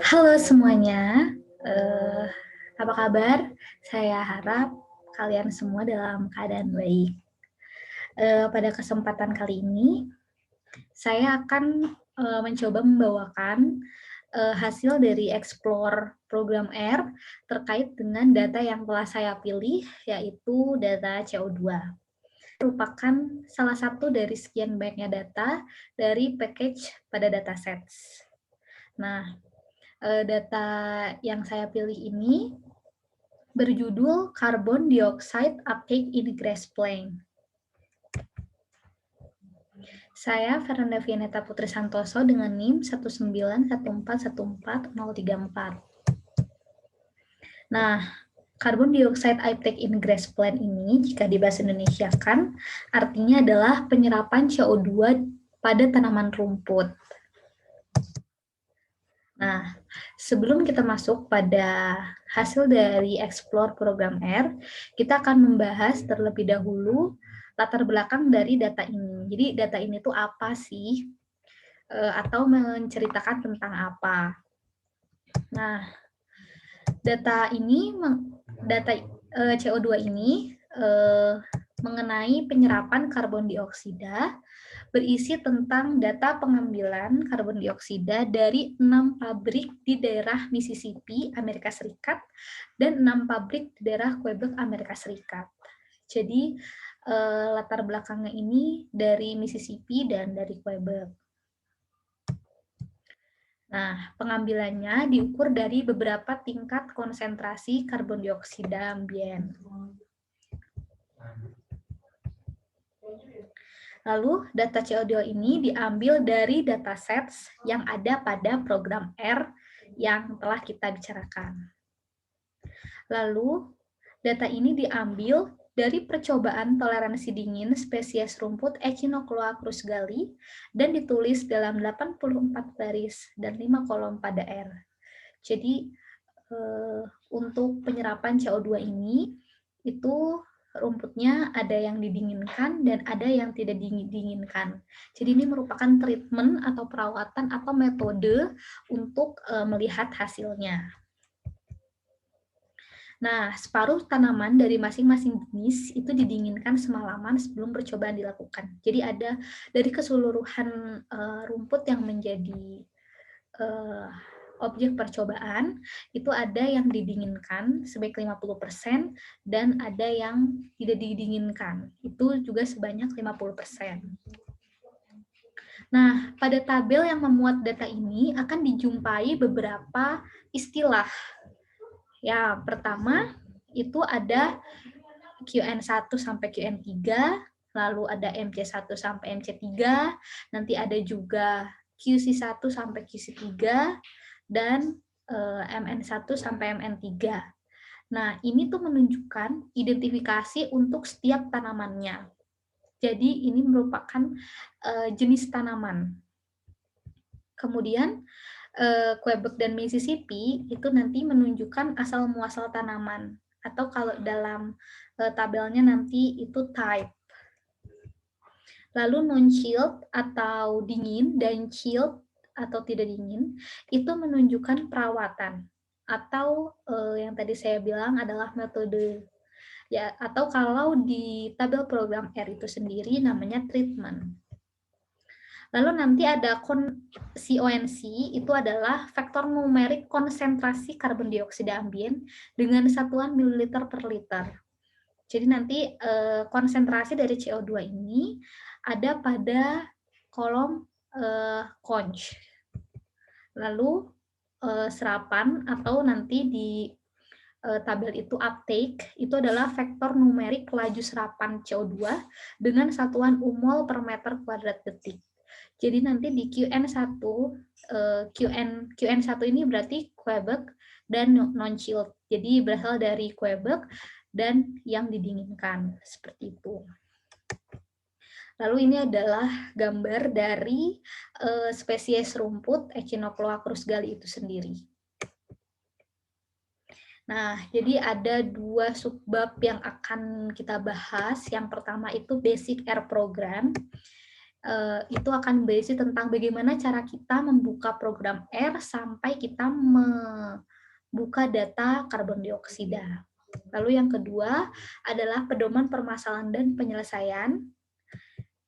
Halo semuanya, apa kabar? Saya harap kalian semua dalam keadaan baik. Pada kesempatan kali ini, saya akan mencoba membawakan hasil dari Explore Program R terkait dengan data yang telah saya pilih, yaitu data CO2. Merupakan salah satu dari sekian banyaknya data dari package pada datasets. Nah, data yang saya pilih ini berjudul Carbon Dioxide Uptake in Grassplain. Saya Fernanda Vianeta Putri Santoso dengan NIM 191414034. Nah, Carbon Dioxide Uptake in Grassplain ini jika dibahas Indonesia kan artinya adalah penyerapan CO2 pada tanaman rumput. Nah, sebelum kita masuk pada hasil dari Explore Program R, kita akan membahas terlebih dahulu latar belakang dari data ini. Jadi data ini tuh apa sih? Atau menceritakan tentang apa? Nah, data ini, CO2 ini mengenai penyerapan karbon dioksida berisi tentang data pengambilan karbon dioksida dari 6 pabrik di daerah Mississippi, Amerika Serikat, dan 6 pabrik di daerah Quebec, Amerika Serikat. Jadi, latar belakangnya ini dari Mississippi dan dari Quebec. Nah, pengambilannya diukur dari beberapa tingkat konsentrasi karbon dioksida ambien. Lalu, data CO2 ini diambil dari datasets yang ada pada program R yang telah kita bicarakan. Lalu, data ini diambil dari percobaan toleransi dingin spesies rumput Echinocloa crusgali dan ditulis dalam 84 baris dan 5 kolom pada R. Jadi, untuk penyerapan CO2 ini, itu rumputnya ada yang didinginkan dan ada yang tidak didinginkan. Jadi ini merupakan treatment atau perawatan atau metode untuk melihat hasilnya. Nah, separuh tanaman dari masing-masing jenis itu didinginkan semalaman sebelum percobaan dilakukan. Jadi ada dari keseluruhan rumput yang menjadi objek percobaan, itu ada yang didinginkan sebanyak 50% dan ada yang tidak didinginkan. Itu juga sebanyak 50%. Nah, pada tabel yang memuat data ini akan dijumpai beberapa istilah. Ya, pertama itu ada QN1 sampai QN3, lalu ada MC1 sampai MC3, nanti ada juga QC1 sampai QC3, dan MN1 sampai MN3. Nah, ini tuh menunjukkan identifikasi untuk setiap tanamannya. Jadi, ini merupakan jenis tanaman. Kemudian, Quebec dan Mississippi itu nanti menunjukkan asal-muasal tanaman. Atau kalau dalam tabelnya nanti itu type. Lalu non-chilled atau dingin dan chilled atau tidak dingin, itu menunjukkan perawatan atau yang tadi saya bilang adalah metode. Ya, atau kalau di tabel program R itu sendiri namanya treatment. Lalu nanti ada CONC, itu adalah vektor numerik konsentrasi karbon dioksida ambien dengan satuan mililiter per liter. Jadi nanti konsentrasi dari CO2 ini ada pada kolom conch. Lalu serapan atau nanti di tabel itu uptake, itu adalah vektor numerik laju serapan CO2 dengan satuan mol per meter kuadrat detik. Jadi nanti di QN1, QN1 ini berarti Quebec dan non-chilled. Jadi berasal dari Quebec dan yang didinginkan, seperti itu. Lalu ini adalah gambar dari spesies rumput Echinocloa crusgali itu sendiri. Nah, jadi ada 2 subbab yang akan kita bahas. Yang pertama itu Basic R Program. itu akan berisi tentang bagaimana cara kita membuka program R sampai kita membuka data karbon dioksida. Lalu yang kedua adalah pedoman permasalahan dan penyelesaian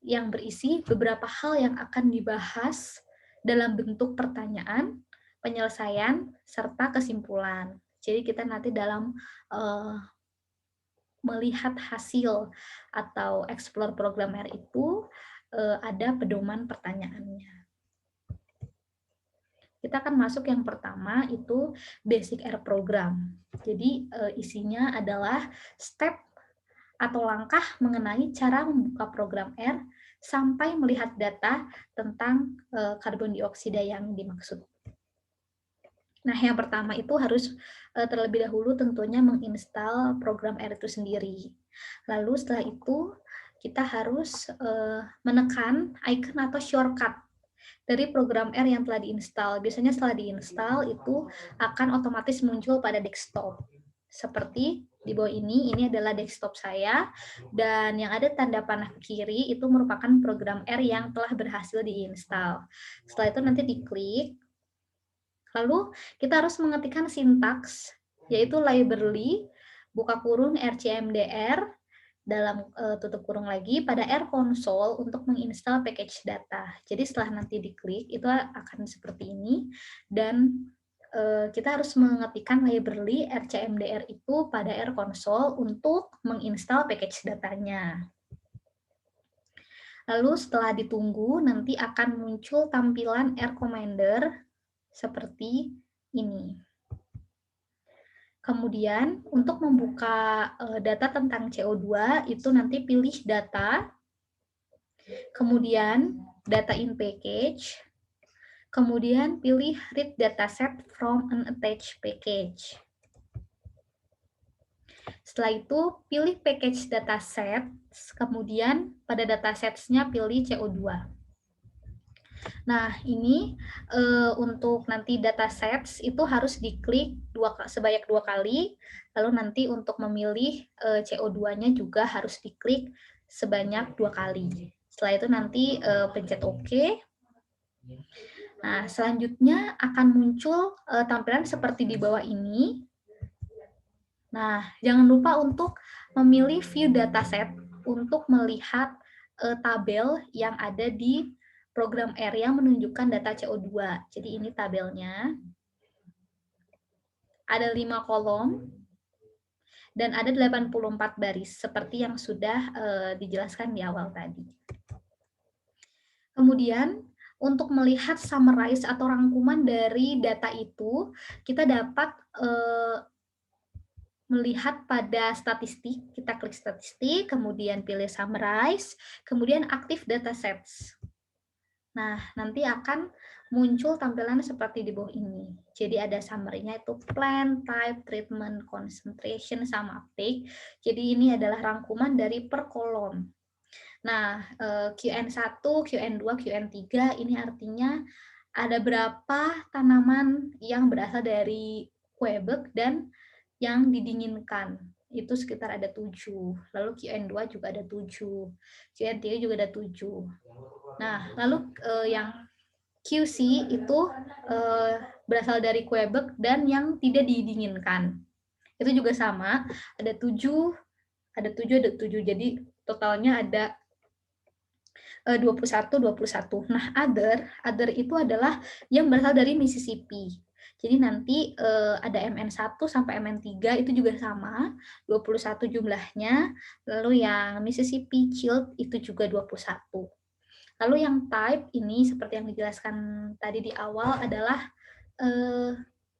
yang berisi beberapa hal yang akan dibahas dalam bentuk pertanyaan, penyelesaian, serta kesimpulan. Jadi kita nanti dalam melihat hasil atau explore program R itu ada pedoman pertanyaannya. Kita akan masuk yang pertama itu basic R program. Jadi isinya adalah step atau langkah mengenai cara membuka program R sampai melihat data tentang karbon dioksida yang dimaksud. Nah, yang pertama itu harus terlebih dahulu tentunya menginstal program R itu sendiri. Lalu setelah itu kita harus menekan icon atau shortcut dari program R yang telah diinstal. Biasanya setelah diinstal itu akan otomatis muncul pada desktop. Seperti di bawah ini adalah desktop saya, dan yang ada tanda panah ke kiri itu merupakan program R yang telah berhasil diinstal. Setelah itu nanti diklik, lalu kita harus mengetikkan sintaks, yaitu library, buka kurung rcmdr, dalam tutup kurung lagi, pada R console untuk menginstal package data. Jadi setelah nanti diklik, itu akan seperti ini, dan kita harus mengetikkan library rcmdr itu pada R console untuk menginstal package datanya. Lalu setelah ditunggu, nanti akan muncul tampilan R Commander seperti ini. Kemudian untuk membuka data tentang CO2 itu nanti pilih data, kemudian data in package, kemudian pilih read dataset from an attached package. Setelah itu pilih package dataset, kemudian pada datasetsnya pilih CO2. Nah, ini untuk nanti datasets itu harus diklik sebanyak 2 kali, lalu nanti untuk memilih CO2-nya juga harus diklik sebanyak 2 kali. Setelah itu nanti pencet OK. Nah, selanjutnya akan muncul tampilan seperti di bawah ini. Nah, jangan lupa untuk memilih view dataset untuk melihat tabel yang ada di program R yang menunjukkan data CO2. Jadi ini tabelnya. Ada 5 kolom dan ada 84 baris seperti yang sudah dijelaskan di awal tadi. Kemudian untuk melihat summarize atau rangkuman dari data itu, kita dapat melihat pada statistik, kita klik statistik, kemudian pilih summarize, kemudian active datasets. Nah, nanti akan muncul tampilan seperti di bawah ini. Jadi ada summary-nya itu plan, type, treatment, concentration, sama uptake. Jadi ini adalah rangkuman dari per kolom. Nah, QN1, QN2, QN3 ini artinya ada berapa tanaman yang berasal dari Quebec dan yang didinginkan. Itu sekitar ada 7. Lalu QN2 juga ada 7. QN3 juga ada 7. Nah, lalu yang QC itu berasal dari Quebec dan yang tidak didinginkan. Itu juga sama, ada 7, ada 7, ada 7. Jadi totalnya ada 21, 21. Nah, other itu adalah yang berasal dari Mississippi. Jadi nanti ada MN1 sampai MN3 itu juga sama, 21 jumlahnya. Lalu yang Mississippi Chilled itu juga 21. Lalu yang type ini seperti yang dijelaskan tadi di awal adalah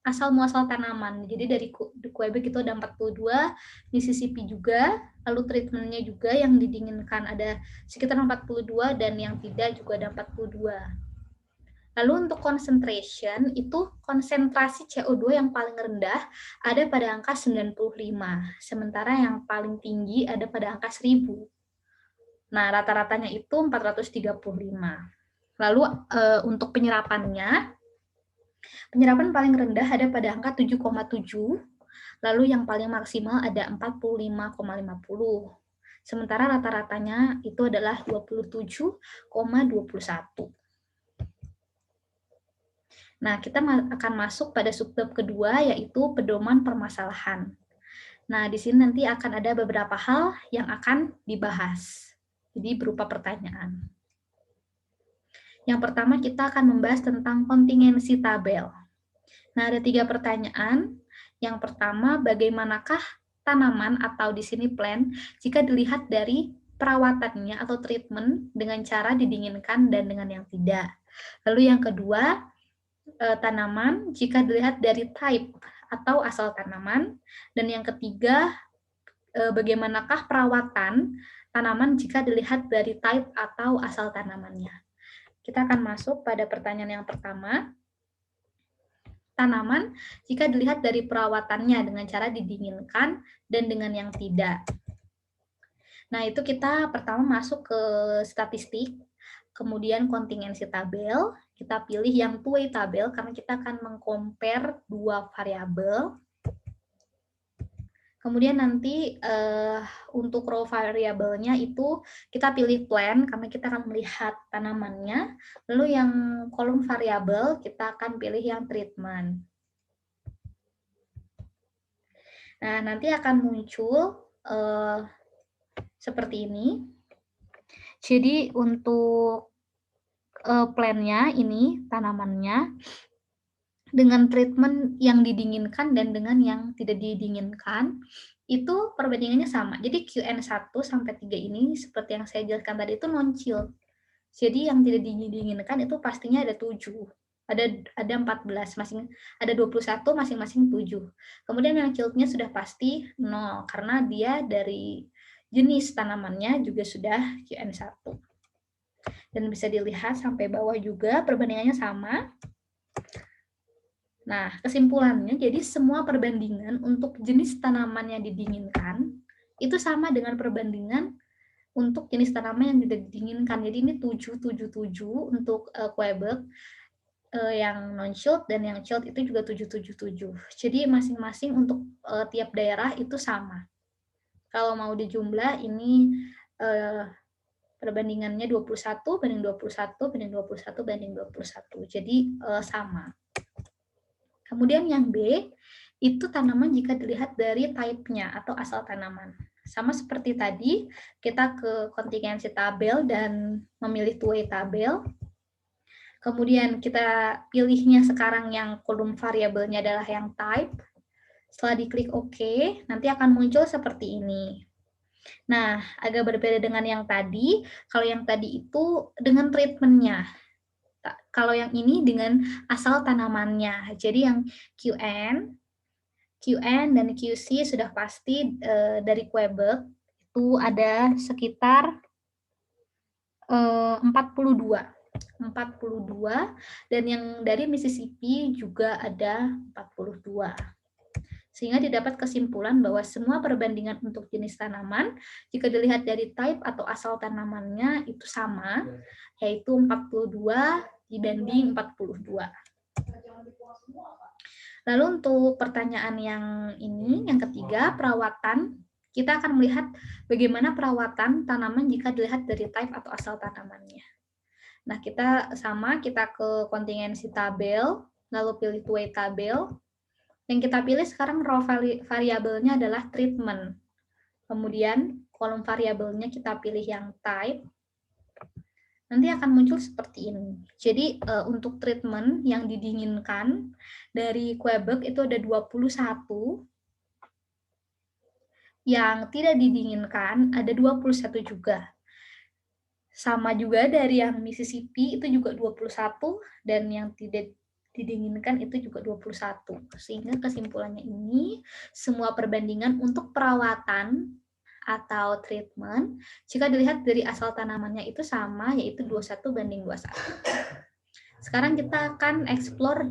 asal muasal tanaman. Jadi dari Quebec itu ada 42, Mississippi juga, lalu treatmentnya juga yang didinginkan ada sekitar 42 dan yang tidak juga ada 42. Lalu untuk concentration itu konsentrasi CO2 yang paling rendah ada pada angka 95, sementara yang paling tinggi ada pada angka 1000. Nah, rata-ratanya itu 435. Lalu untuk penyerapan paling rendah ada pada angka 7,7, lalu yang paling maksimal ada 45,50. Sementara rata-ratanya itu adalah 27,21. Nah, kita akan masuk pada subbab kedua, yaitu pedoman permasalahan. Nah, di sini nanti akan ada beberapa hal yang akan dibahas. Jadi berupa pertanyaan. Yang pertama kita akan membahas tentang kontingensi tabel. Nah, ada 3 pertanyaan. Yang pertama, bagaimanakah tanaman atau di sini plant jika dilihat dari perawatannya atau treatment dengan cara didinginkan dan dengan yang tidak. Lalu yang kedua, tanaman jika dilihat dari type atau asal tanaman. Dan yang ketiga, bagaimanakah perawatan tanaman jika dilihat dari type atau asal tanamannya. Kita akan masuk pada pertanyaan yang pertama. Tanaman jika dilihat dari perawatannya dengan cara didinginkan dan dengan yang tidak. Nah, itu kita pertama masuk ke statistik, kemudian kontingensi tabel. Kita pilih yang two-way tabel karena kita akan meng-compare 2 variabel. Kemudian nanti untuk row variabelnya itu kita pilih plant karena kita akan melihat tanamannya. Lalu yang kolom variabel kita akan pilih yang treatment. Nah, nanti akan muncul seperti ini. Jadi untuk plant-nya ini tanamannya dengan treatment yang didinginkan dan dengan yang tidak didinginkan, itu perbandingannya sama. Jadi QN1 sampai 3 ini seperti yang saya jelaskan tadi itu non-chill. Jadi yang tidak didinginkan itu pastinya ada 7. Ada 14, ada 21 masing-masing 7. Kemudian yang chilled-nya sudah pasti 0 karena dia dari jenis tanamannya juga sudah QN1. Dan bisa dilihat sampai bawah juga perbandingannya sama. Nah, kesimpulannya, jadi semua perbandingan untuk jenis tanaman yang didinginkan itu sama dengan perbandingan untuk jenis tanaman yang tidak didinginkan. Jadi ini 777 untuk Quebec yang non-chilled dan yang chilled itu juga 777. Jadi masing-masing untuk tiap daerah itu sama. Kalau mau dijumlah ini perbandingannya 21 banding 21 banding 21 banding 21. Jadi sama. Kemudian yang B, itu tanaman jika dilihat dari type-nya atau asal tanaman. Sama seperti tadi, kita ke kontingensi tabel dan memilih two-way tabel. Kemudian kita pilihnya sekarang yang kolom variabelnya adalah yang type. Setelah diklik OK, nanti akan muncul seperti ini. Nah, agak berbeda dengan yang tadi. Kalau yang tadi itu dengan treatment-nya. Kalau yang ini dengan asal tanamannya. Jadi yang QN dan QC sudah pasti dari Quebec itu ada sekitar 42 dan yang dari Mississippi juga ada 42. Sehingga didapat kesimpulan bahwa semua perbandingan untuk jenis tanaman jika dilihat dari type atau asal tanamannya itu sama, yaitu 42 dibanding 42. Lalu untuk pertanyaan yang ini, yang ketiga, perawatan. Kita akan melihat bagaimana perawatan tanaman jika dilihat dari type atau asal tanamannya. Nah, kita ke kontingensi tabel, lalu pilih two-way tabel. Yang kita pilih sekarang row variabelnya adalah treatment. Kemudian kolom variabelnya kita pilih yang type. Nanti akan muncul seperti ini. Jadi untuk treatment yang didinginkan dari Quebec itu ada 21. Yang tidak didinginkan ada 21 juga. Sama juga dari yang Mississippi itu juga 21 dan yang tidak didinginkan itu juga 21. Sehingga kesimpulannya ini semua perbandingan untuk perawatan atau treatment jika dilihat dari asal tanamannya itu sama, yaitu 21 banding 21. Sekarang kita akan explore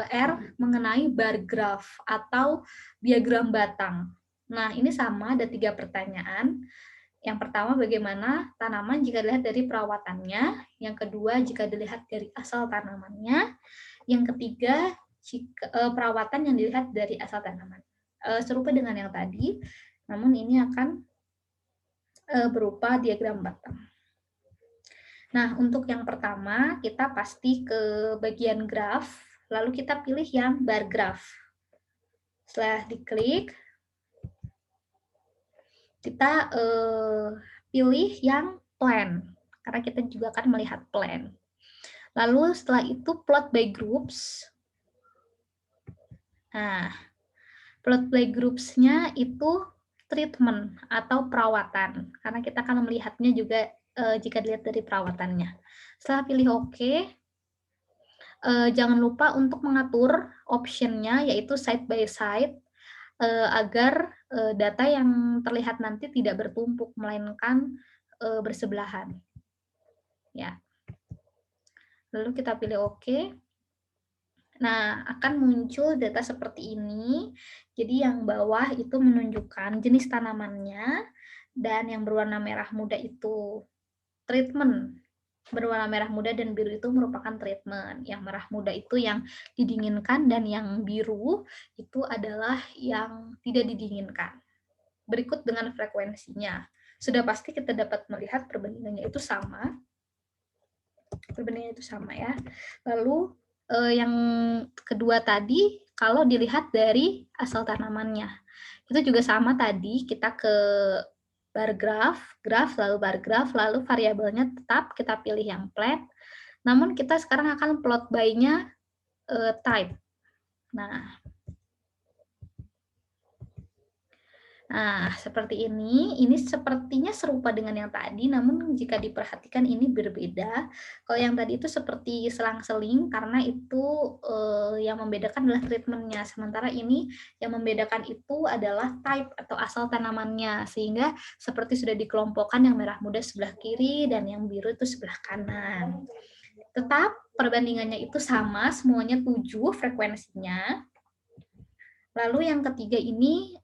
R mengenai bar graph atau diagram batang. Nah, ini sama, ada 3 pertanyaan. Yang pertama, bagaimana tanaman jika dilihat dari perawatannya. Yang kedua, jika dilihat dari asal tanamannya. Yang ketiga, perawatan yang dilihat dari asal tanaman. Serupa dengan yang tadi, namun ini akan berupa diagram batang. Nah, untuk yang pertama, kita pasti ke bagian graf, lalu kita pilih yang bar graph. Setelah diklik, kita pilih yang plan, karena kita juga akan melihat plan. Lalu setelah itu plot by groups. Nah, plot by groups-nya itu treatment atau perawatan, karena kita akan melihatnya juga jika dilihat dari perawatannya. Setelah pilih OK, jangan lupa untuk mengatur option-nya, yaitu side by side, agar data yang terlihat nanti tidak bertumpuk, melainkan bersebelahan. Ya. Lalu kita pilih OK. Nah, akan muncul data seperti ini. Jadi yang bawah itu menunjukkan jenis tanamannya, dan yang berwarna merah muda itu treatment. Berwarna merah muda dan biru itu merupakan treatment. Yang merah muda itu yang didinginkan, dan yang biru itu adalah yang tidak didinginkan. Berikut dengan frekuensinya. Sudah pasti kita dapat melihat perbandingannya itu sama. Perbandingannya itu sama ya. Lalu yang kedua tadi, kalau dilihat dari asal tanamannya, itu juga sama tadi, kita ke bar graph, lalu bar graph, lalu variabelnya tetap kita pilih yang plat, namun kita sekarang akan plot by-nya type. Nah, seperti ini sepertinya serupa dengan yang tadi, namun jika diperhatikan ini berbeda. Kalau yang tadi itu seperti selang-seling, karena itu yang membedakan adalah treatment-nya. Sementara ini yang membedakan itu adalah type atau asal tanamannya, sehingga seperti sudah dikelompokkan yang merah muda sebelah kiri dan yang biru itu sebelah kanan. Tetap perbandingannya itu sama, semuanya 7 frekuensinya. Lalu yang ketiga ini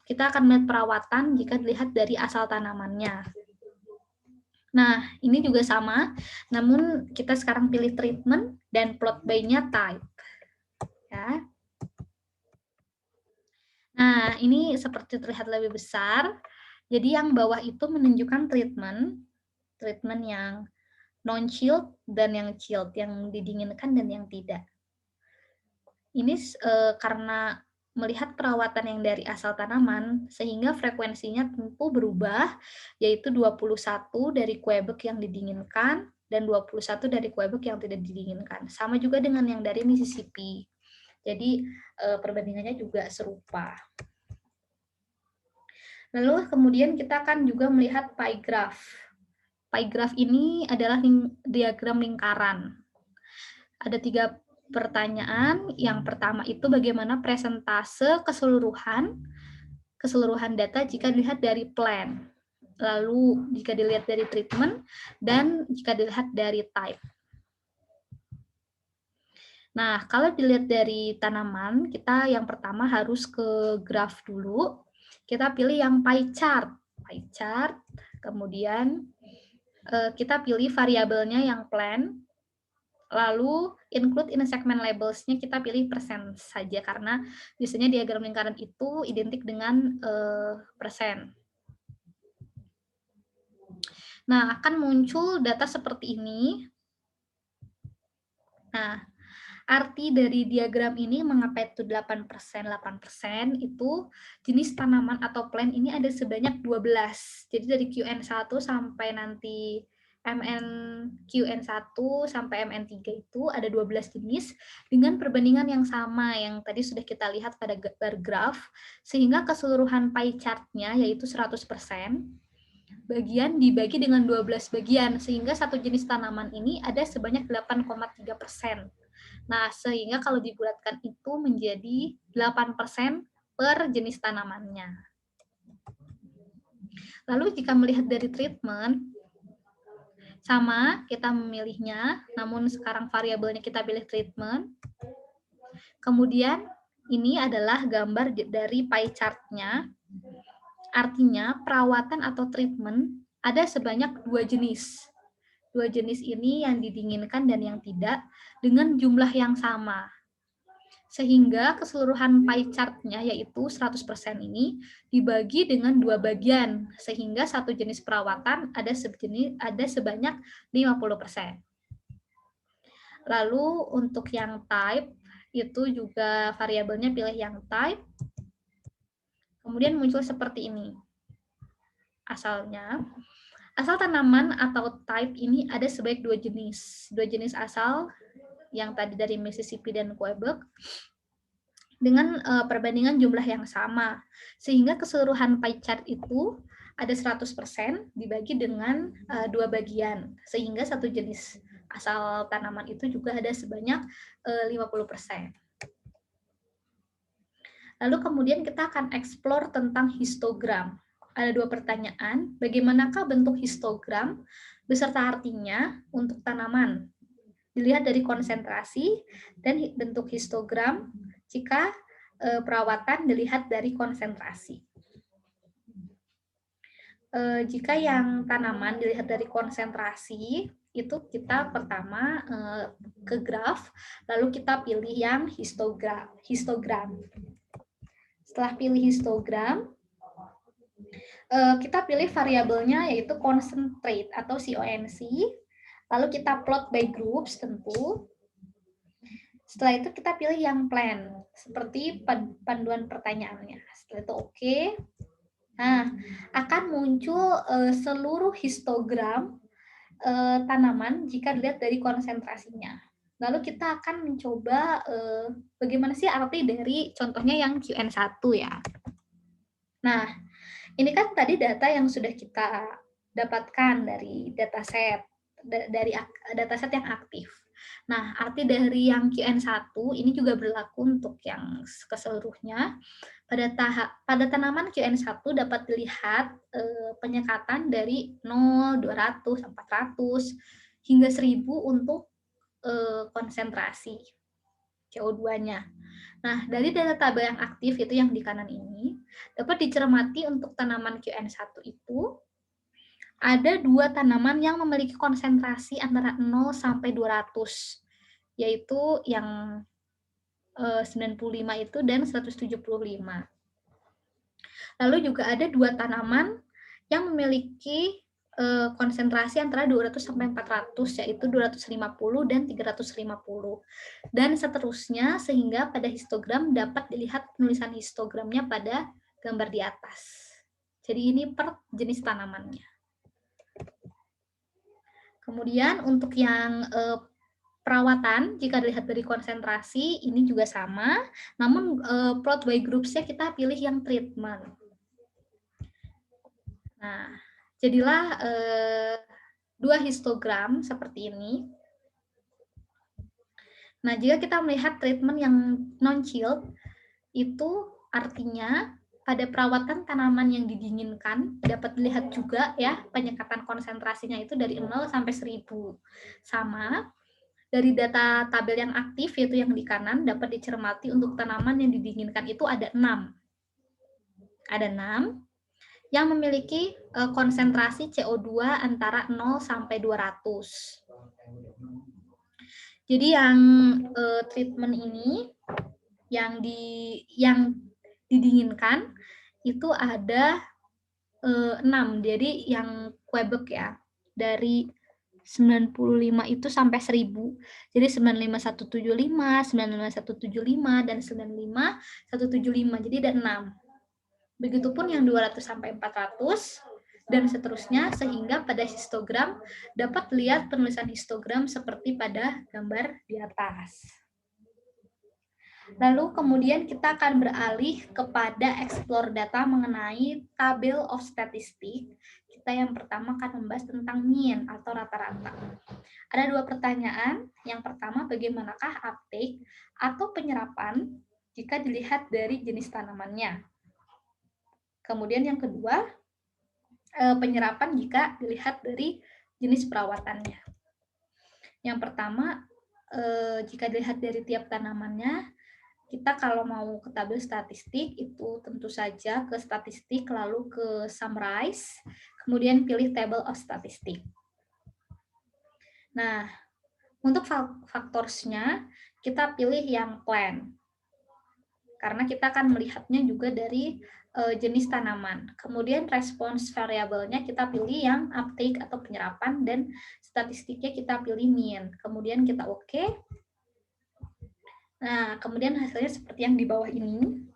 kita akan melihat perawatan jika dilihat dari asal tanamannya. Nah, ini juga sama, namun kita sekarang pilih treatment dan plot by-nya type. Ya. Nah, ini seperti terlihat lebih besar. Jadi yang bawah itu menunjukkan treatment yang non-chilled dan yang chilled, yang didinginkan dan yang tidak. Ini karena melihat perawatan yang dari asal tanaman, sehingga frekuensinya tentu berubah, yaitu 21 dari Quebec yang didinginkan, dan 21 dari Quebec yang tidak didinginkan. Sama juga dengan yang dari Mississippi. Jadi perbandingannya juga serupa. Lalu kemudian kita akan juga melihat pie graph. Pie graph ini adalah diagram lingkaran. Ada 3 pertanyaan. Yang pertama itu bagaimana presentase keseluruhan data jika dilihat dari plan. Lalu jika dilihat dari treatment, dan jika dilihat dari type. Nah, kalau dilihat dari tanaman, kita yang pertama harus ke graph dulu. Kita pilih yang pie chart. Pie chart, kemudian kita pilih variabelnya yang plan. Lalu include in segment labels-nya kita pilih persen saja, karena biasanya diagram lingkaran itu identik dengan persen. Nah, akan muncul data seperti ini. Nah, arti dari diagram ini mengapa itu 8%, 8% itu jenis tanaman atau plant ini ada sebanyak 12. Jadi dari QN1 sampai nanti MNQN1 sampai MN3 itu ada 12 jenis dengan perbandingan yang sama yang tadi sudah kita lihat pada bar graph, sehingga keseluruhan pie chart-nya yaitu 100%, bagian dibagi dengan 12 bagian, sehingga satu jenis tanaman ini ada sebanyak 8,3%. Nah, sehingga kalau dibulatkan itu menjadi 8% per jenis tanamannya. Lalu jika melihat dari treatment, sama, kita memilihnya, namun sekarang variabelnya kita pilih treatment. Kemudian ini adalah gambar dari pie chart-nya. Artinya perawatan atau treatment ada sebanyak 2 jenis. 2 jenis ini yang didinginkan dan yang tidak dengan jumlah yang sama. Sehingga keseluruhan pie chart-nya yaitu 100% ini dibagi dengan 2 bagian, sehingga satu jenis perawatan ada sebanyak 50%. Lalu untuk yang type itu juga variabelnya pilih yang type. Kemudian muncul seperti ini. Asalnya, asal tanaman atau type ini ada sebanyak 2 jenis. 2 jenis asal yang tadi dari Mississippi dan Quebec dengan perbandingan jumlah yang sama. Sehingga keseluruhan pie chart itu ada 100% dibagi dengan 2 bagian. Sehingga satu jenis asal tanaman itu juga ada sebanyak 50%. Lalu kemudian kita akan explore tentang histogram. Ada 2 pertanyaan, bagaimanakah bentuk histogram beserta artinya untuk tanaman? Dilihat dari konsentrasi dan bentuk histogram jika perawatan dilihat dari konsentrasi. Jika yang tanaman dilihat dari konsentrasi, itu kita pertama ke graf, lalu kita pilih yang histogram. Setelah pilih histogram, kita pilih variabelnya yaitu concentrate atau CONC, lalu kita plot by groups tentu. Setelah itu kita pilih yang plan, seperti panduan pertanyaannya. Setelah itu oke. Nah, akan muncul seluruh histogram tanaman jika dilihat dari konsentrasinya. Lalu kita akan mencoba bagaimana sih arti dari contohnya yang QN1 ya. Nah, ini kan tadi data yang sudah kita dapatkan dari dataset yang aktif. Nah, arti dari yang QN1 ini juga berlaku untuk yang keseluruhnya. Pada tanaman QN1 dapat dilihat penyekatan dari 0, 200, 400, hingga 1000 untuk konsentrasi CO2-nya. Nah, dari data tabel yang aktif itu yang di kanan ini, dapat dicermati untuk tanaman QN1 itu, ada 2 tanaman yang memiliki konsentrasi antara 0 sampai 200, yaitu yang 95 itu dan 175. Lalu juga ada 2 tanaman yang memiliki konsentrasi antara 200 sampai 400, yaitu 250 dan 350. Dan seterusnya, sehingga pada histogram dapat dilihat penulisan histogramnya pada gambar di atas. Jadi ini per jenis tanamannya. Kemudian untuk yang perawatan, jika dilihat dari konsentrasi, ini juga sama, namun plot by groups-nya kita pilih yang treatment. Nah, jadilah 2 histogram seperti ini. Nah, jika kita melihat treatment yang non-chilled, itu artinya pada perawatan tanaman yang didinginkan dapat dilihat juga ya penyekatan konsentrasinya itu dari 0 sampai 1000. Sama, dari data tabel yang aktif yaitu yang di kanan dapat dicermati untuk tanaman yang didinginkan itu ada 6. Ada 6 yang memiliki konsentrasi CO2 antara 0 sampai 200. Jadi yang treatment ini yang didinginkan itu ada 6. Jadi yang Quebec ya, dari 95 itu sampai 1000. Jadi 95175, 95175 dan 95175. Jadi ada 6. Begitupun yang 200 sampai 400 dan seterusnya, sehingga pada histogram dapat lihat penulisan histogram seperti pada gambar di atas. Lalu kemudian kita akan beralih kepada explore data mengenai tabel of statistic. Kita yang pertama akan membahas tentang mean atau rata-rata. Ada 2 pertanyaan. Yang pertama, bagaimanakah uptake atau penyerapan jika dilihat dari jenis tanamannya. Kemudian yang kedua, penyerapan jika dilihat dari jenis perawatannya. Yang pertama, jika dilihat dari tiap tanamannya, kita kalau mau ke tabel statistik itu tentu saja ke statistik lalu ke summarize, kemudian pilih table of statistic. Nah, untuk faktorsnya kita pilih yang plan. karena kita akan melihatnya juga dari jenis tanaman. Kemudian respons variabelnya kita pilih yang uptake atau penyerapan, dan statistiknya kita pilih mean. Kemudian kita oke. Nah, kemudian hasilnya seperti yang di bawah ini.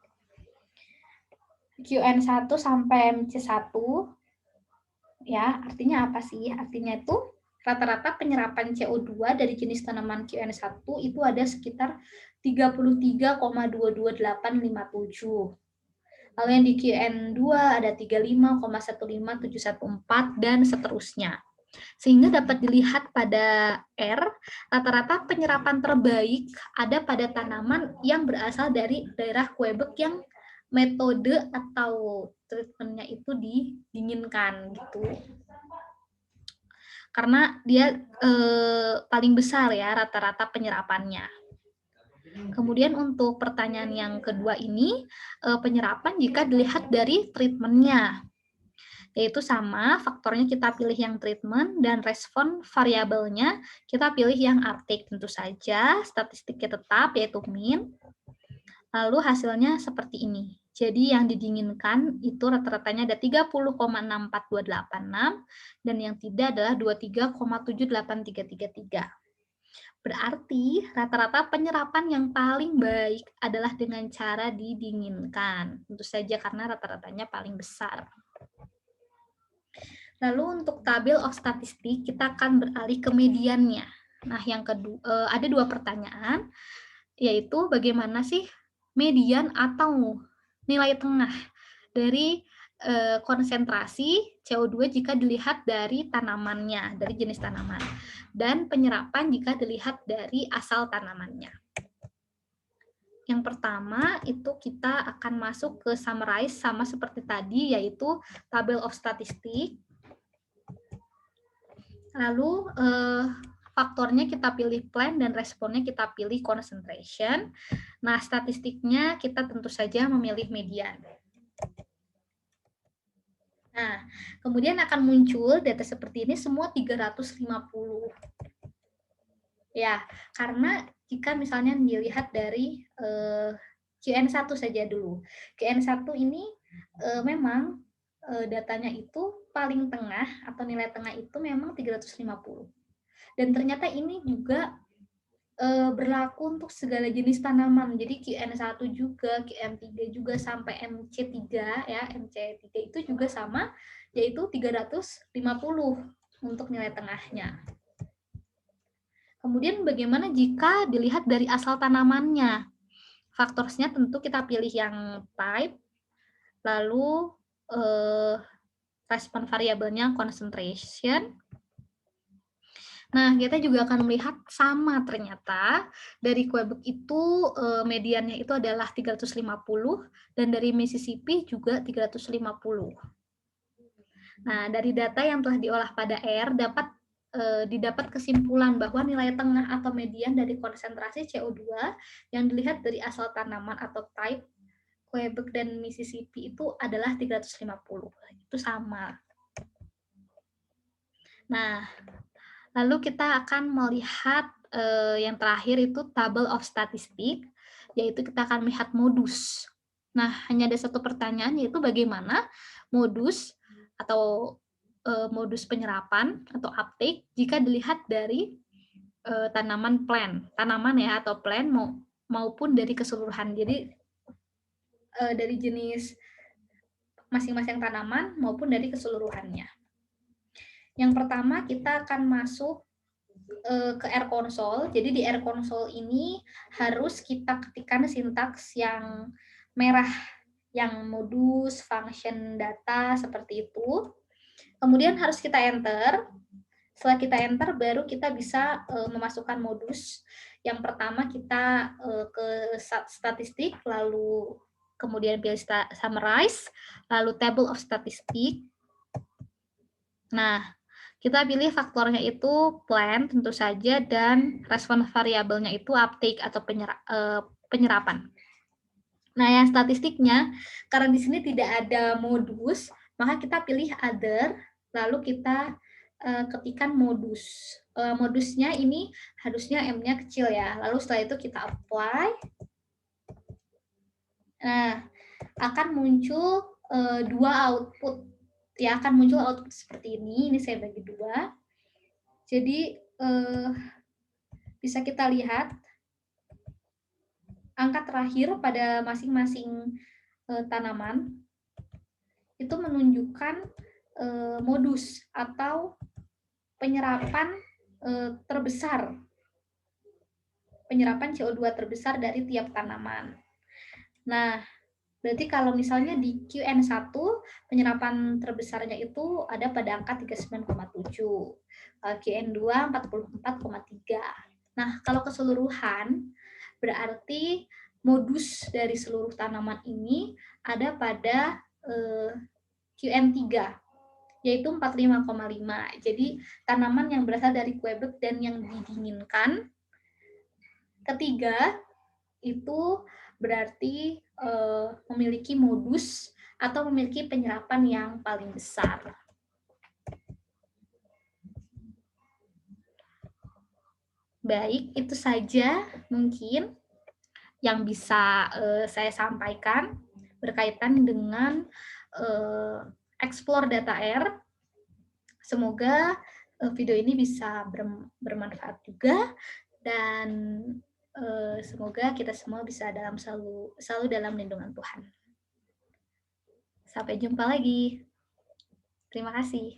QN1 sampai MC1, ya, artinya apa sih? Artinya itu rata-rata penyerapan CO2 dari jenis tanaman QN1 itu ada sekitar 33,22857. Lalu yang di QN2 ada 35,15714 dan seterusnya. Sehingga dapat dilihat pada R, rata-rata penyerapan terbaik ada pada tanaman yang berasal dari daerah Quebec yang metode atau treatmentnya itu didinginkan gitu. Karena dia paling besar ya rata-rata penyerapannya. Kemudian untuk pertanyaan yang kedua ini, penyerapan jika dilihat dari treatmentnya, yaitu sama, faktornya kita pilih yang treatment, dan respon variabelnya kita pilih yang uptake tentu saja, statistiknya tetap yaitu mean, lalu hasilnya seperti ini. Jadi yang didinginkan itu rata-ratanya ada 30,64286, dan yang tidak adalah 23,78333. Berarti rata-rata penyerapan yang paling baik adalah dengan cara didinginkan. Tentu saja karena rata-ratanya paling besar. Lalu untuk tabel of statistik, kita akan beralih ke mediannya. Nah, yang kedua, ada dua pertanyaan, yaitu bagaimana sih median atau nilai tengah dari konsentrasi CO2 jika dilihat dari tanamannya, dari jenis tanaman, dan penyerapan jika dilihat dari asal tanamannya. Yang pertama itu kita akan masuk ke summarize sama seperti tadi, yaitu tabel of statistik. Lalu faktornya kita pilih plan dan responnya kita pilih concentration. Nah, statistiknya kita tentu saja memilih median. Nah, kemudian akan muncul data seperti ini semua 350. Ya, karena jika misalnya dilihat dari QN1 saja dulu. QN1 ini memang datanya itu paling tengah atau nilai tengah itu memang 350. Dan ternyata ini juga berlaku untuk segala jenis tanaman. Jadi QN1 juga, QM3 juga sampai MC3 ya, MC3 itu juga sama, yaitu 350 untuk nilai tengahnya. Kemudian bagaimana jika dilihat dari asal tanamannya? Faktornya tentu kita pilih yang type, lalu respon variabelnya concentration. Nah, kita juga akan melihat sama ternyata dari Quebec itu mediannya itu adalah 350 dan dari Mississippi juga 350. Nah, dari data yang telah diolah pada R didapat kesimpulan bahwa nilai tengah atau median dari konsentrasi CO2 yang dilihat dari asal tanaman atau type Quebec dan Mississippi itu adalah 350. Itu sama. Nah, lalu kita akan melihat yang terakhir itu table of statistik, yaitu kita akan melihat modus. Nah, hanya ada satu pertanyaan, yaitu bagaimana modus atau modus penyerapan atau uptake jika dilihat dari tanaman ya atau plant maupun dari keseluruhan. Jadi dari jenis masing-masing tanaman maupun dari keseluruhannya. Yang pertama kita akan masuk ke R console. Jadi di R console ini harus kita ketikkan sintaks yang merah, yang modus, function, data, seperti itu. Kemudian harus kita enter. Setelah kita enter, baru kita bisa memasukkan modus. Yang pertama kita ke statistik, lalu kemudian pilih summarize, lalu table of statistik. Nah, kita pilih faktornya itu plan tentu saja, dan respon variabelnya itu uptake atau penyerapan. Nah, yang statistiknya, karena di sini tidak ada modus, maka kita pilih other, lalu kita ketikkan modus. Modusnya ini harusnya M-nya kecil ya, lalu setelah itu kita apply. Nah, akan muncul, 2 output, ya, akan muncul output seperti ini saya bagi 2. Jadi, bisa kita lihat angka terakhir pada masing-masing, tanaman, itu menunjukkan, modus atau penyerapan, terbesar, penyerapan CO2 terbesar dari tiap tanaman. Nah, berarti kalau misalnya di QN1 penyerapan terbesarnya itu ada pada angka 39,7, QN2 44,3. Nah, kalau keseluruhan berarti modus dari seluruh tanaman ini ada pada QN3, yaitu 45,5. Jadi tanaman yang berasal dari Quebec dan yang didinginkan ketiga itu berarti memiliki modus atau memiliki penyerapan yang paling besar. Baik, itu saja mungkin yang bisa saya sampaikan berkaitan dengan explore data air. Semoga video ini bisa bermanfaat juga dan semoga kita semua bisa selalu dalam lindungan Tuhan. Sampai jumpa lagi. Terima kasih.